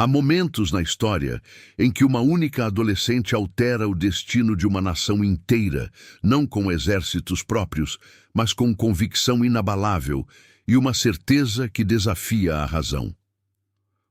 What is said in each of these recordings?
Há momentos na história em que uma única adolescente altera o destino de uma nação inteira, não com exércitos próprios, mas com convicção inabalável e uma certeza que desafia a razão.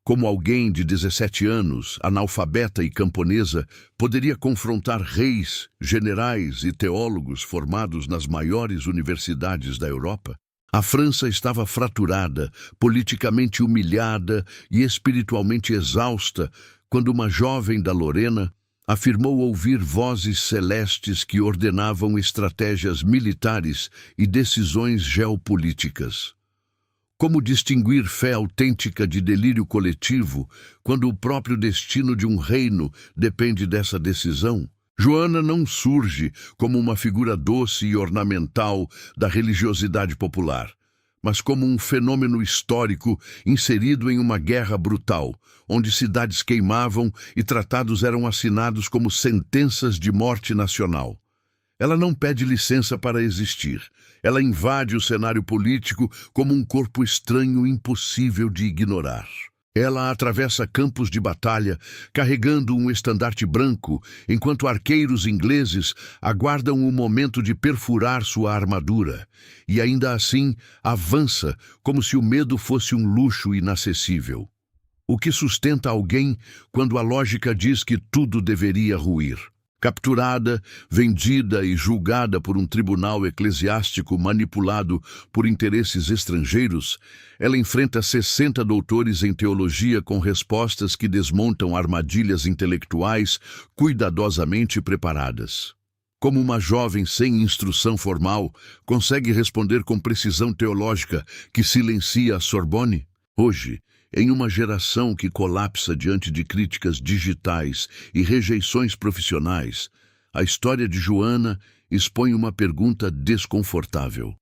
Como alguém de 17 anos, analfabeta e camponesa, poderia confrontar reis, generais e teólogos formados nas maiores universidades da Europa? A França estava fraturada, politicamente humilhada e espiritualmente exausta quando uma jovem da Lorena afirmou ouvir vozes celestes que ordenavam estratégias militares e decisões geopolíticas. Como distinguir fé autêntica de delírio coletivo quando o próprio destino de um reino depende dessa decisão? Joana não surge como uma figura doce e ornamental da religiosidade popular, mas como um fenômeno histórico inserido em uma guerra brutal, onde cidades queimavam e tratados eram assinados como sentenças de morte nacional. Ela não pede licença para existir. Ela invade o cenário político como um corpo estranho impossível de ignorar. Ela atravessa campos de batalha, carregando um estandarte branco, enquanto arqueiros ingleses aguardam o momento de perfurar sua armadura. E ainda assim, avança como se o medo fosse um luxo inacessível. O que sustenta alguém quando a lógica diz que tudo deveria ruir? Capturada, vendida e julgada por um tribunal eclesiástico manipulado por interesses estrangeiros, ela enfrenta 60 doutores em teologia com respostas que desmontam armadilhas intelectuais cuidadosamente preparadas. Como uma jovem sem instrução formal consegue responder com precisão teológica que silencia a Sorbonne? Hoje, em uma geração que colapsa diante de críticas digitais e rejeições profissionais, a história de Joana expõe uma pergunta desconfortável.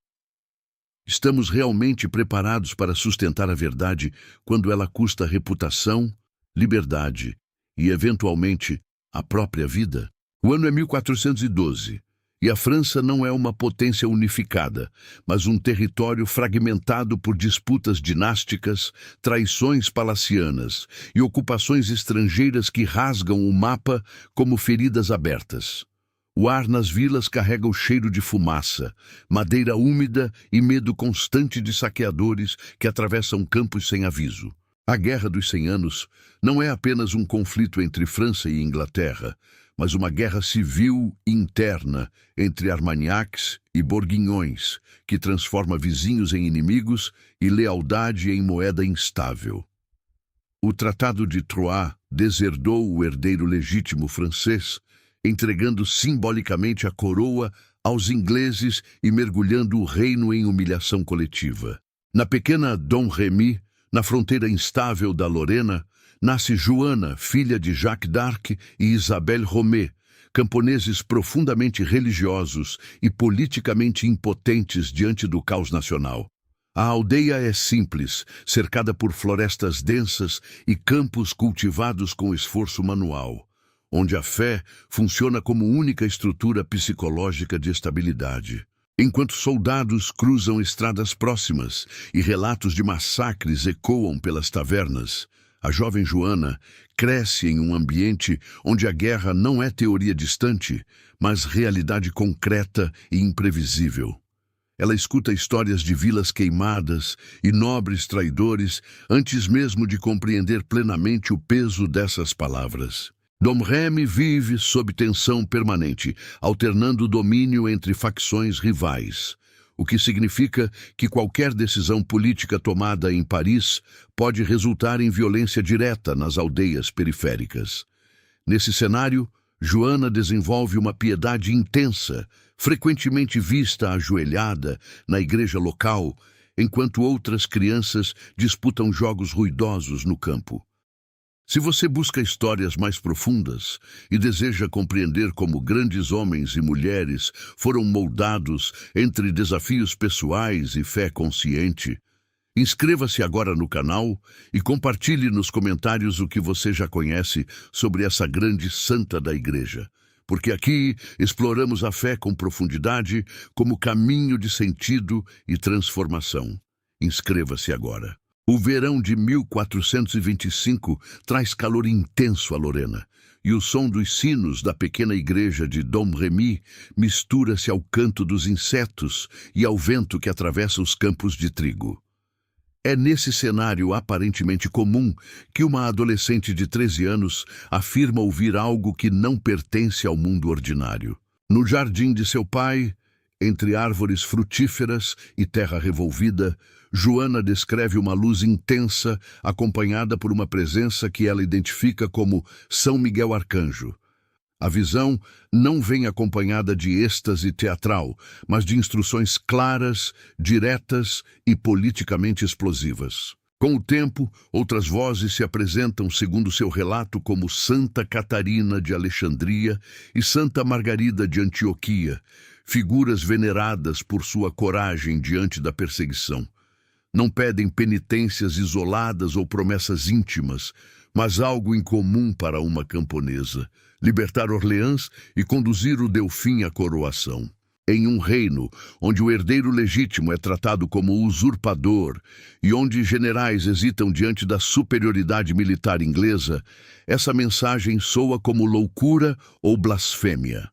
Estamos realmente preparados para sustentar a verdade quando ela custa reputação, liberdade e, eventualmente, a própria vida? O ano é 1412. E a França não é uma potência unificada, mas um território fragmentado por disputas dinásticas, traições palacianas e ocupações estrangeiras que rasgam o mapa como feridas abertas. O ar nas vilas carrega o cheiro de fumaça, madeira úmida e medo constante de saqueadores que atravessam campos sem aviso. A Guerra dos 100 Anos não é apenas um conflito entre França e Inglaterra, mas uma guerra civil interna entre Armagnacs e Borguinhões, que transforma vizinhos em inimigos e lealdade em moeda instável. O Tratado de Troyes deserdou o herdeiro legítimo francês, entregando simbolicamente a coroa aos ingleses e mergulhando o reino em humilhação coletiva. Na pequena Dom Remy, na fronteira instável da Lorena, nasce Joana, filha de Jacques d'Arc e Isabelle Romé, camponeses profundamente religiosos e politicamente impotentes diante do caos nacional. A aldeia é simples, cercada por florestas densas e campos cultivados com esforço manual, onde a fé funciona como única estrutura psicológica de estabilidade. Enquanto soldados cruzam estradas próximas e relatos de massacres ecoam pelas tavernas, a jovem Joana cresce em um ambiente onde a guerra não é teoria distante, mas realidade concreta e imprevisível. Ela escuta histórias de vilas queimadas e nobres traidores antes mesmo de compreender plenamente o peso dessas palavras. Dom Remy vive sob tensão permanente, alternando o domínio entre facções rivais, o que significa que qualquer decisão política tomada em Paris pode resultar em violência direta nas aldeias periféricas. Nesse cenário, Joana desenvolve uma piedade intensa, frequentemente vista ajoelhada na igreja local, enquanto outras crianças disputam jogos ruidosos no campo. Se você busca histórias mais profundas e deseja compreender como grandes homens e mulheres foram moldados entre desafios pessoais e fé consciente, inscreva-se agora no canal e compartilhe nos comentários o que você já conhece sobre essa grande santa da Igreja, porque aqui exploramos a fé com profundidade como caminho de sentido e transformação. Inscreva-se agora. O verão de 1425 traz calor intenso a Lorena, e o som dos sinos da pequena igreja de Dom Remy mistura-se ao canto dos insetos e ao vento que atravessa os campos de trigo. É nesse cenário aparentemente comum que uma adolescente de 13 anos afirma ouvir algo que não pertence ao mundo ordinário. No jardim de seu pai, entre árvores frutíferas e terra revolvida, Joana descreve uma luz intensa acompanhada por uma presença que ela identifica como São Miguel Arcanjo. A visão não vem acompanhada de êxtase teatral, mas de instruções claras, diretas e politicamente explosivas. Com o tempo, outras vozes se apresentam segundo seu relato como Santa Catarina de Alexandria e Santa Margarida de Antioquia, figuras veneradas por sua coragem diante da perseguição. Não pedem penitências isoladas ou promessas íntimas, mas algo em comum para uma camponesa: libertar Orleans e conduzir o Delfim à coroação. Em um reino onde o herdeiro legítimo é tratado como usurpador e onde generais hesitam diante da superioridade militar inglesa, essa mensagem soa como loucura ou blasfêmia.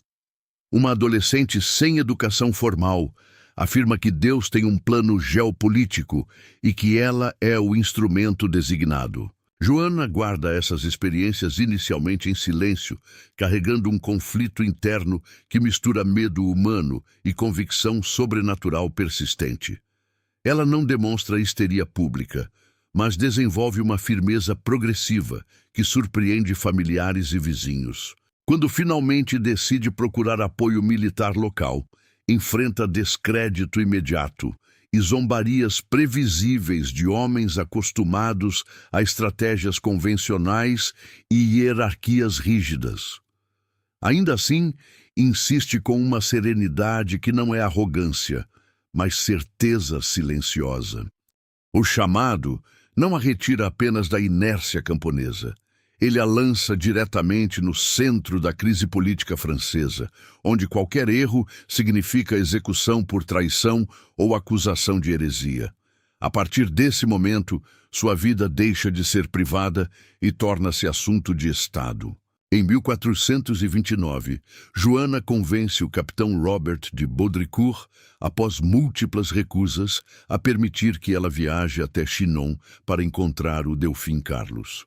Uma adolescente sem educação formal afirma que Deus tem um plano geopolítico e que ela é o instrumento designado. Joana guarda essas experiências inicialmente em silêncio, carregando um conflito interno que mistura medo humano e convicção sobrenatural persistente. Ela não demonstra histeria pública, mas desenvolve uma firmeza progressiva que surpreende familiares e vizinhos. Quando finalmente decide procurar apoio militar local, enfrenta descrédito imediato e zombarias previsíveis de homens acostumados a estratégias convencionais e hierarquias rígidas. Ainda assim, insiste com uma serenidade que não é arrogância, mas certeza silenciosa. O chamado não a retira apenas da inércia camponesa. Ele a lança diretamente no centro da crise política francesa, onde qualquer erro significa execução por traição ou acusação de heresia. A partir desse momento, sua vida deixa de ser privada e torna-se assunto de Estado. Em 1429, Joana convence o capitão Robert de Baudricourt, após múltiplas recusas, a permitir que ela viaje até Chinon para encontrar o Delfim Carlos.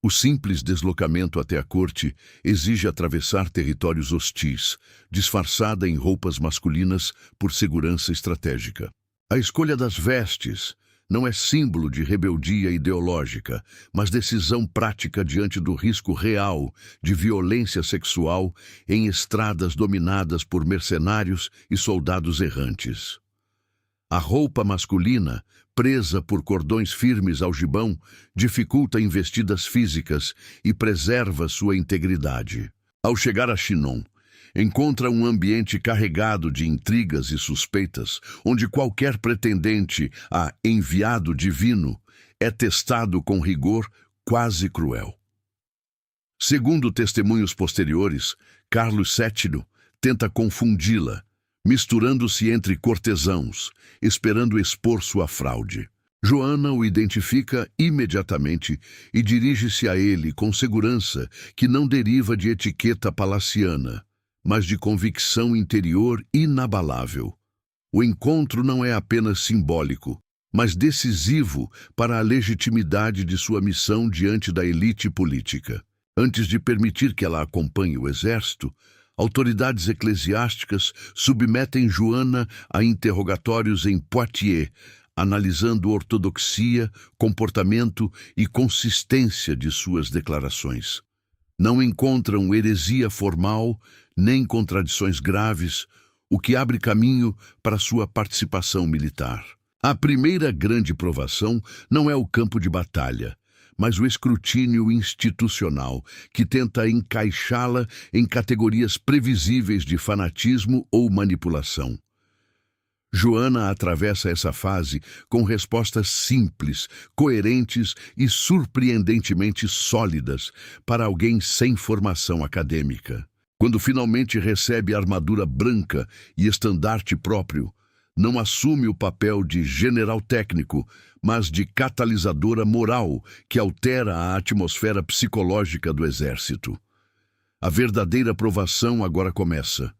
O simples deslocamento até a corte exige atravessar territórios hostis, disfarçada em roupas masculinas por segurança estratégica. A escolha das vestes não é símbolo de rebeldia ideológica, mas decisão prática diante do risco real de violência sexual em estradas dominadas por mercenários e soldados errantes. A roupa masculina, presa por cordões firmes ao gibão, dificulta investidas físicas e preserva sua integridade. Ao chegar a Chinon, encontra um ambiente carregado de intrigas e suspeitas, onde qualquer pretendente a enviado divino é testado com rigor quase cruel. Segundo testemunhos posteriores, Carlos VII tenta confundi-la, misturando-se entre cortesãos, esperando expor sua fraude. Joana o identifica imediatamente e dirige-se a ele com segurança que não deriva de etiqueta palaciana, mas de convicção interior inabalável. O encontro não é apenas simbólico, mas decisivo para a legitimidade de sua missão diante da elite política. Antes de permitir que ela acompanhe o exército, autoridades eclesiásticas submetem Joana a interrogatórios em Poitiers, analisando ortodoxia, comportamento e consistência de suas declarações. Não encontram heresia formal nem contradições graves, o que abre caminho para sua participação militar. A primeira grande provação não é o campo de batalha, mas o escrutínio institucional, que tenta encaixá-la em categorias previsíveis de fanatismo ou manipulação. Joana atravessa essa fase com respostas simples, coerentes e surpreendentemente sólidas para alguém sem formação acadêmica. Quando finalmente recebe armadura branca e estandarte próprio, não assume o papel de general técnico, mas de catalisadora moral que altera a atmosfera psicológica do exército. A verdadeira provação agora começa.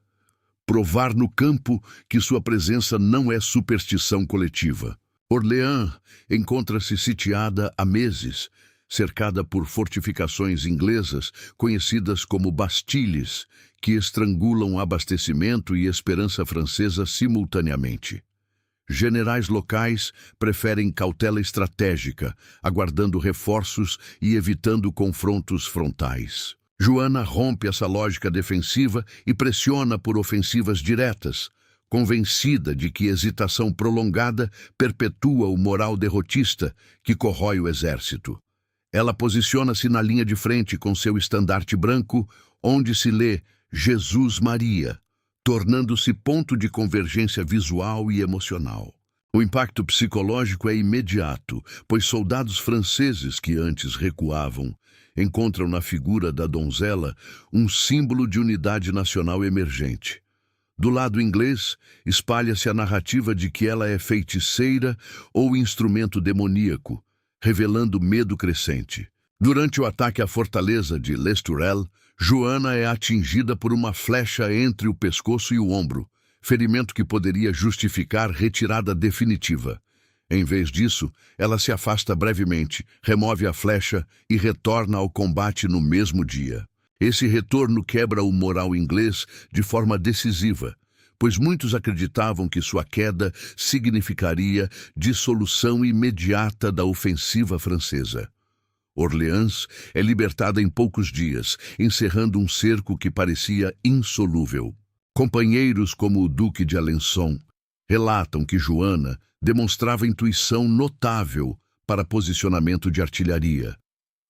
Provar no campo que sua presença não é superstição coletiva. Orleans encontra-se sitiada há meses, cercada por fortificações inglesas conhecidas como bastilles, que estrangulam abastecimento e esperança francesa simultaneamente. Generais locais preferem cautela estratégica, aguardando reforços e evitando confrontos frontais. Joana rompe essa lógica defensiva e pressiona por ofensivas diretas, convencida de que hesitação prolongada perpetua o moral derrotista que corrói o exército. Ela posiciona-se na linha de frente com seu estandarte branco, onde se lê Jesus Maria, tornando-se ponto de convergência visual e emocional. O impacto psicológico é imediato, pois soldados franceses que antes recuavam encontram na figura da donzela um símbolo de unidade nacional emergente. Do lado inglês, espalha-se a narrativa de que ela é feiticeira ou instrumento demoníaco, revelando medo crescente. Durante o ataque à fortaleza de Les Tourelles, Joana é atingida por uma flecha entre o pescoço e o ombro, ferimento que poderia justificar retirada definitiva. Em vez disso, ela se afasta brevemente, remove a flecha e retorna ao combate no mesmo dia. Esse retorno quebra o moral inglês de forma decisiva, pois muitos acreditavam que sua queda significaria dissolução imediata da ofensiva francesa. Orleans é libertada em poucos dias, encerrando um cerco que parecia insolúvel. Companheiros como o Duque de Alençon relatam que Joana demonstrava intuição notável para posicionamento de artilharia,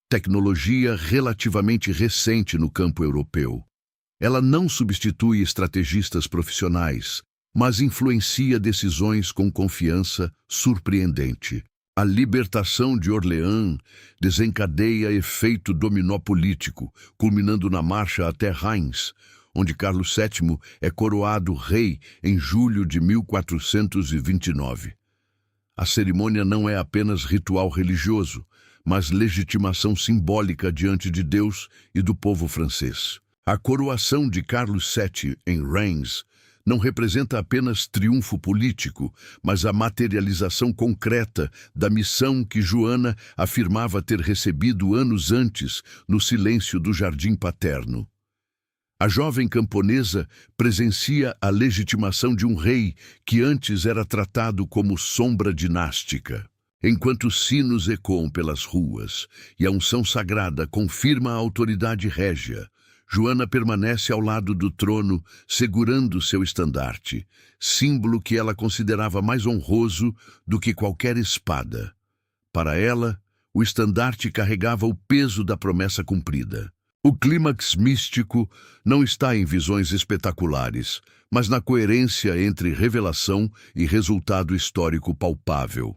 tecnologia relativamente recente no campo europeu. Ela não substitui estrategistas profissionais, mas influencia decisões com confiança surpreendente. A libertação de Orleans desencadeia efeito dominó político, culminando na marcha até Reims, onde Carlos VII é coroado rei em julho de 1429. A cerimônia não é apenas ritual religioso, mas legitimação simbólica diante de Deus e do povo francês. A coroação de Carlos VII em Reims não representa apenas triunfo político, mas a materialização concreta da missão que Joana afirmava ter recebido anos antes no silêncio do jardim paterno. A jovem camponesa presencia a legitimação de um rei que antes era tratado como sombra dinástica. Enquanto sinos ecoam pelas ruas e a unção sagrada confirma a autoridade régia, Joana permanece ao lado do trono, segurando seu estandarte, símbolo que ela considerava mais honroso do que qualquer espada. Para ela, o estandarte carregava o peso da promessa cumprida. O clímax místico não está em visões espetaculares, mas na coerência entre revelação e resultado histórico palpável.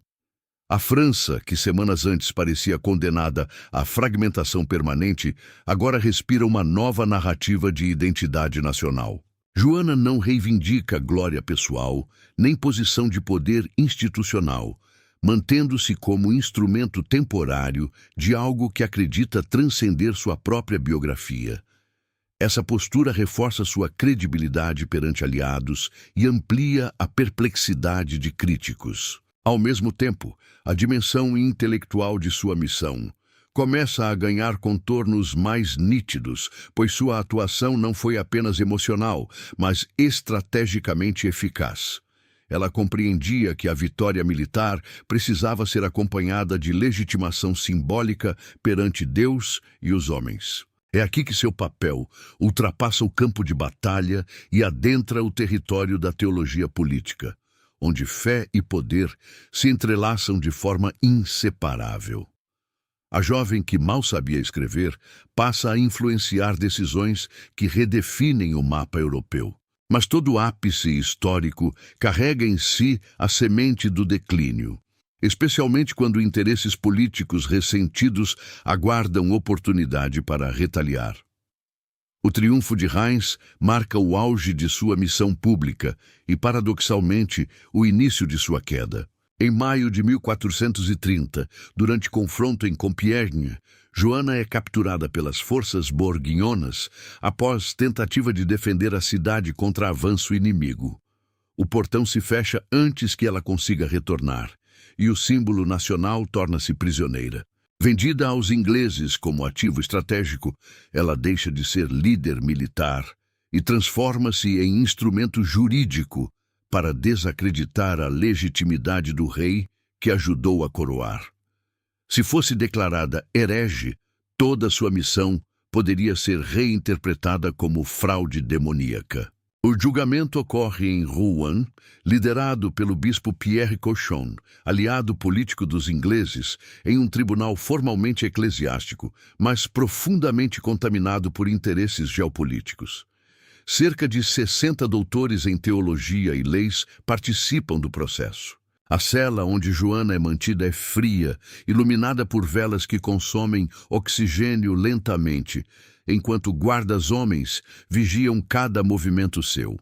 A França, que semanas antes parecia condenada à fragmentação permanente, agora respira uma nova narrativa de identidade nacional. Joana não reivindica glória pessoal, nem posição de poder institucional, mantendo-se como instrumento temporário de algo que acredita transcender sua própria biografia. Essa postura reforça sua credibilidade perante aliados e amplia a perplexidade de críticos. Ao mesmo tempo, a dimensão intelectual de sua missão começa a ganhar contornos mais nítidos, pois sua atuação não foi apenas emocional, mas estrategicamente eficaz. Ela compreendia que a vitória militar precisava ser acompanhada de legitimação simbólica perante Deus e os homens. É aqui que seu papel ultrapassa o campo de batalha e adentra o território da teologia política, onde fé e poder se entrelaçam de forma inseparável. A jovem que mal sabia escrever passa a influenciar decisões que redefinem o mapa europeu. Mas todo ápice histórico carrega em si a semente do declínio, especialmente quando interesses políticos ressentidos aguardam oportunidade para retaliar. O triunfo de Reims marca o auge de sua missão pública e, paradoxalmente, o início de sua queda. Em maio de 1430, durante confronto em Compiègne, Joana é capturada pelas forças bourguignonas após tentativa de defender a cidade contra avanço inimigo. O portão se fecha antes que ela consiga retornar, e o símbolo nacional torna-se prisioneira. Vendida aos ingleses como ativo estratégico, ela deixa de ser líder militar e transforma-se em instrumento jurídico para desacreditar a legitimidade do rei que ajudou a coroar. Se fosse declarada herege, toda sua missão poderia ser reinterpretada como fraude demoníaca. O julgamento ocorre em Rouen, liderado pelo bispo Pierre Cochon, aliado político dos ingleses, em um tribunal formalmente eclesiástico, mas profundamente contaminado por interesses geopolíticos. Cerca de 60 doutores em teologia e leis participam do processo. A cela onde Joana é mantida é fria, iluminada por velas que consomem oxigênio lentamente, enquanto guardas-homens vigiam cada movimento seu.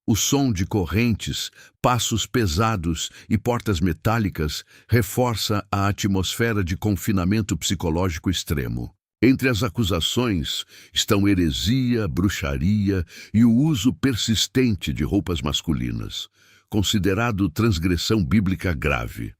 O som de correntes, passos pesados e portas metálicas reforça a atmosfera de confinamento psicológico extremo. Entre as acusações estão heresia, bruxaria e o uso persistente de roupas masculinas, considerado transgressão bíblica grave.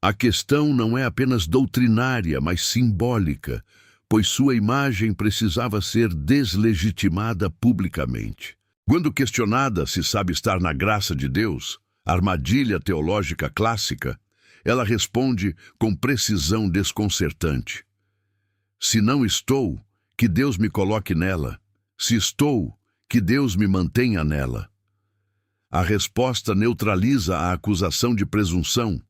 A questão não é apenas doutrinária, mas simbólica, pois sua imagem precisava ser deslegitimada publicamente. Quando questionada se sabe estar na graça de Deus, armadilha teológica clássica, ela responde com precisão desconcertante: se não estou, que Deus me coloque nela. Se estou, que Deus me mantenha nela. A resposta neutraliza a acusação de presunção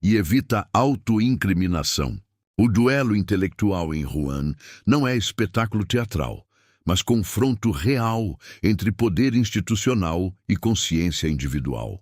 e evita autoincriminação. O duelo intelectual em Rouen não é espetáculo teatral, mas confronto real entre poder institucional e consciência individual.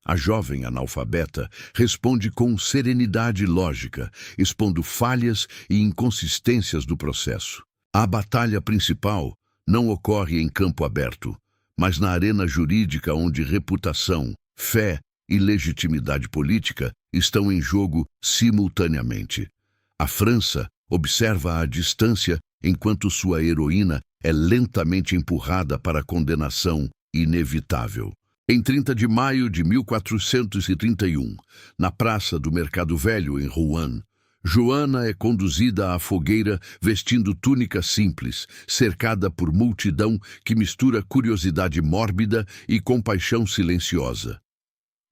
A jovem analfabeta responde com serenidade lógica, expondo falhas e inconsistências do processo. A batalha principal não ocorre em campo aberto, mas na arena jurídica onde reputação, fé e legitimidade política estão em jogo simultaneamente. A França observa à distância enquanto sua heroína é lentamente empurrada para a condenação inevitável. Em 30 de maio de 1431, na Praça do Mercado Velho, em Rouen, Joana é conduzida à fogueira vestindo túnica simples, cercada por multidão que mistura curiosidade mórbida e compaixão silenciosa.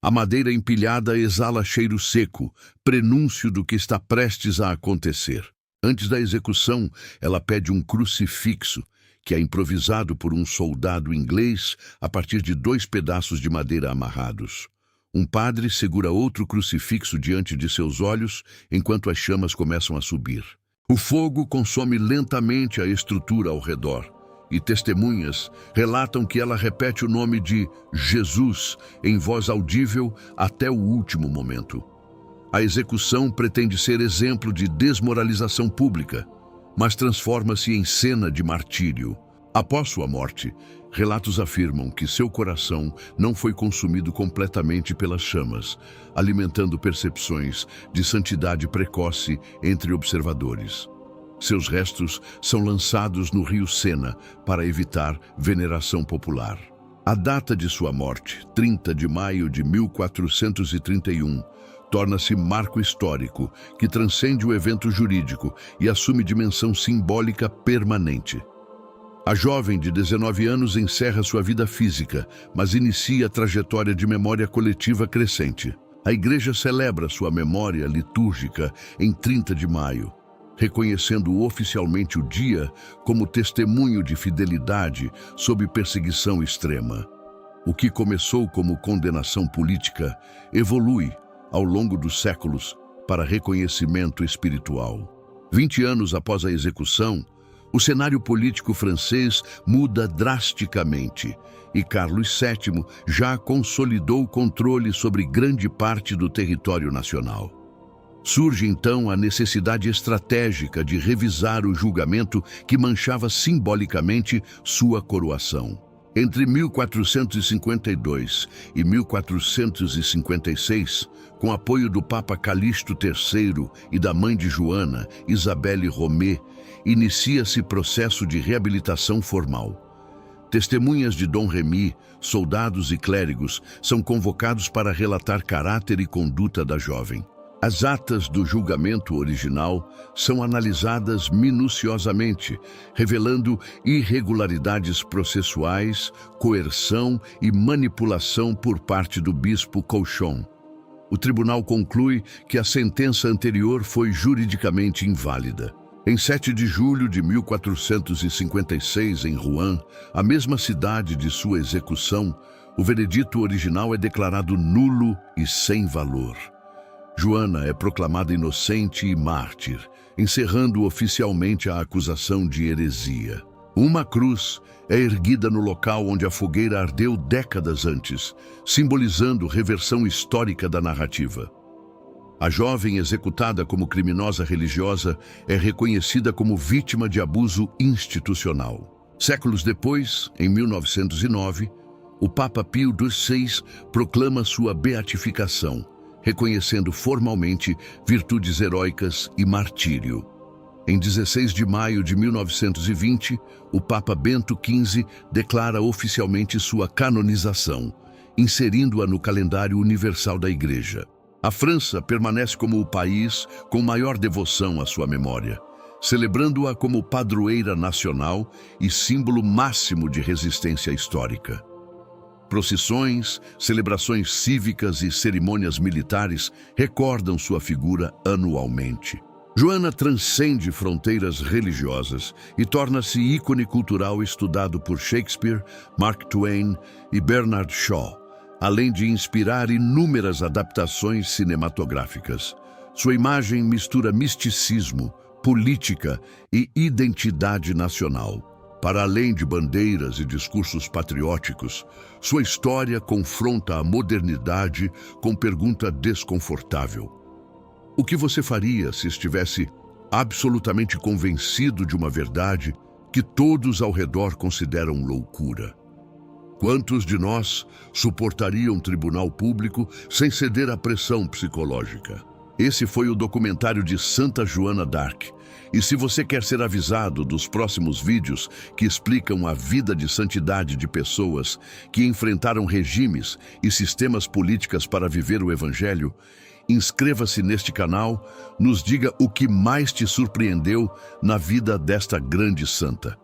A madeira empilhada exala cheiro seco, prenúncio do que está prestes a acontecer. Antes da execução, ela pede um crucifixo, que é improvisado por um soldado inglês a partir de 2 pedaços de madeira amarrados. Um padre segura outro crucifixo diante de seus olhos enquanto as chamas começam a subir. O fogo consome lentamente a estrutura ao redor, e testemunhas relatam que ela repete o nome de Jesus em voz audível até o último momento. A execução pretende ser exemplo de desmoralização pública, mas transforma-se em cena de martírio. Após sua morte, relatos afirmam que seu coração não foi consumido completamente pelas chamas, alimentando percepções de santidade precoce entre observadores. Seus restos são lançados no rio Sena para evitar veneração popular. A data de sua morte, 30 de maio de 1431, torna-se marco histórico que transcende o evento jurídico e assume dimensão simbólica permanente. A jovem de 19 anos encerra sua vida física, mas inicia a trajetória de memória coletiva crescente. A Igreja celebra sua memória litúrgica em 30 de maio, reconhecendo oficialmente o dia como testemunho de fidelidade sob perseguição extrema. O que começou como condenação política evolui ao longo dos séculos para reconhecimento espiritual. 20 anos após a execução, o cenário político francês muda drasticamente e Carlos VII já consolidou o controle sobre grande parte do território nacional. Surge então a necessidade estratégica de revisar o julgamento que manchava simbolicamente sua coroação. Entre 1452 e 1456, com apoio do Papa Calixto III e da mãe de Joana, Isabelle Romé, inicia-se processo de reabilitação formal. Testemunhas de Dom Remy, soldados e clérigos são convocados para relatar caráter e conduta da jovem. As atas do julgamento original são analisadas minuciosamente, revelando irregularidades processuais, coerção e manipulação por parte do bispo Cauchon. O tribunal conclui que a sentença anterior foi juridicamente inválida. Em 7 de julho de 1456, em Rouen, a mesma cidade de sua execução, o veredito original é declarado nulo e sem valor. Joana é proclamada inocente e mártir, encerrando oficialmente a acusação de heresia. Uma cruz é erguida no local onde a fogueira ardeu décadas antes, simbolizando reversão histórica da narrativa. A jovem, executada como criminosa religiosa, é reconhecida como vítima de abuso institucional. Séculos depois, em 1909, o Papa Pio XVI proclama sua beatificação, reconhecendo formalmente virtudes heróicas e martírio. Em 16 de maio de 1920, o Papa Bento XV declara oficialmente sua canonização, inserindo-a no calendário universal da Igreja. A França permanece como o país com maior devoção à sua memória, celebrando-a como padroeira nacional e símbolo máximo de resistência histórica. Procissões, celebrações cívicas e cerimônias militares recordam sua figura anualmente. Joana transcende fronteiras religiosas e torna-se ícone cultural estudado por Shakespeare, Mark Twain e Bernard Shaw, além de inspirar inúmeras adaptações cinematográficas. Sua imagem mistura misticismo, política e identidade nacional. Para além de bandeiras e discursos patrióticos, sua história confronta a modernidade com pergunta desconfortável. O que você faria se estivesse absolutamente convencido de uma verdade que todos ao redor consideram loucura? Quantos de nós suportariam um tribunal público sem ceder à pressão psicológica? Esse foi o documentário de Santa Joana d'Arc. E se você quer ser avisado dos próximos vídeos que explicam a vida de santidade de pessoas que enfrentaram regimes e sistemas políticos para viver o Evangelho, inscreva-se neste canal, nos diga o que mais te surpreendeu na vida desta grande santa.